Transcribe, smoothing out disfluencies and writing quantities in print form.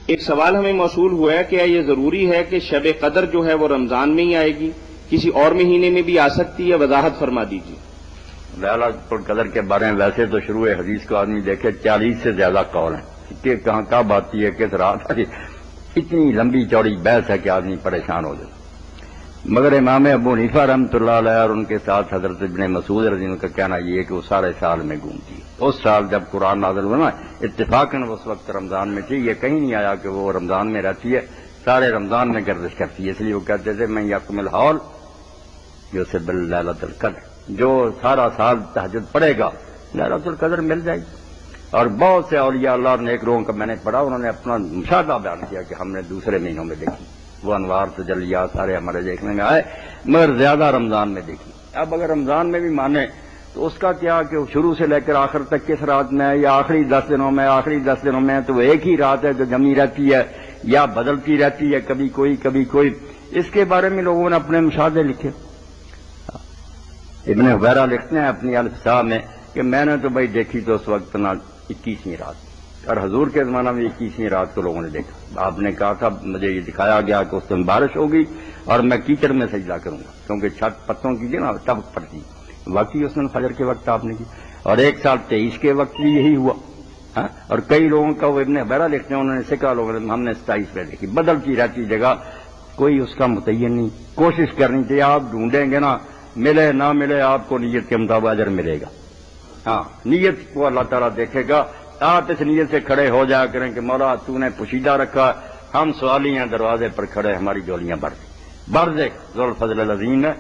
ایک سوال ہمیں موصول ہوا ہے کہ یہ ضروری ہے کہ شب قدر جو ہے وہ رمضان میں ہی آئے گی، کسی اور مہینے میں بھی آ سکتی ہے؟ وضاحت فرما دیجیے۔ ليلۃ القدر کے بارے میں ویسے تو شروع حدیث کو آدمی دیکھے 40 سے زیادہ قول ہیں کہ کہاں کب آتی ہے کس رات آتی ہے، اتنی لمبی چوڑی بحث ہے کہ آدمی پریشان ہو جائے۔ مگر امام ابو حنیفہ رحمۃ اللہ علیہ اور ان کے ساتھ حضرت ابن مسعود رضی اللہ عنہ کا کہنا یہ ہے کہ وہ سارے سال میں گھومتی ہے۔ اس سال جب قرآن نازل ہوا نا اتفاقاً اس وقت رمضان میں تھی، یہ کہیں نہیں آیا کہ وہ رمضان میں رہتی ہے، سارے رمضان میں گردش کرتی ہے، اس لیے وہ کہتے تھے میں یقم الحول یوسف لیلۃ القدر، جو سارا سال تہجد پڑھے گا لیلۃ القدر مل جائے گی۔ اور بہت سے اولیاء اللہ اور نیک لوگوں کا میں نے پڑھا، انہوں نے اپنا مشاہدہ بیان کیا کہ ہم نے دوسرے مہینوں میں دیکھی، وہ انوار تجلیات سارے ہمارے دیکھنے میں آئے، مگر زیادہ رمضان میں دیکھی۔ اب اگر رمضان میں بھی مانے تو اس کا کیا کہ شروع سے لے کر آخر تک کس رات میں ہے، یا آخری 10 دنوں میں، آخری 10 دنوں میں تو وہ ایک ہی رات ہے جو جمی رہتی ہے یا بدلتی رہتی ہے، کبھی کوئی کبھی کوئی، اس کے بارے میں لوگوں نے اپنے مشاہدے لکھے۔ ابن حبیرہ لکھتے ہیں اپنی الفصاح میں کہ میں نے تو بھائی دیکھی تو اس وقت نا 21ویں رات، اور حضور کے زمانہ میں 21ویں رات کو لوگوں نے دیکھا۔ آپ نے کہا تھا مجھے یہ دکھایا گیا کہ اس دن بارش ہوگی اور میں کیچڑ میں سجدہ کروں گا، کیونکہ چھت پتوں کی نا ٹپک پڑتی، واقعی اس دن فجر کے وقت آپ نے کی، اور ایک سال 23 کے وقت بھی یہی ہوا۔ ہاں، اور کئی لوگوں کا وہ ابن حبیرہ لکھتے ہیں انہوں نے سکھا لوگوں نے ہم نے 27 میں دیکھی، بدلتی رہتی جگہ، کوئی اس کا متعین نہیں۔ کوشش کرنی چاہیے، آپ ڈھونڈیں گے نا، ملے نہ ملے آپ کو نیت کے مطابق اجر ملے گا۔ ہاں، نیت کو اللہ تعالیٰ دیکھے گا۔ آپ اس نیت سے کھڑے ہو جایا کریں کہ مولا تو نے پوشیدہ رکھا، ہم سوالی ہیں دروازے پر کھڑے، ہماری جولیاں بڑھ دے ذوالفضل العظیم ہے۔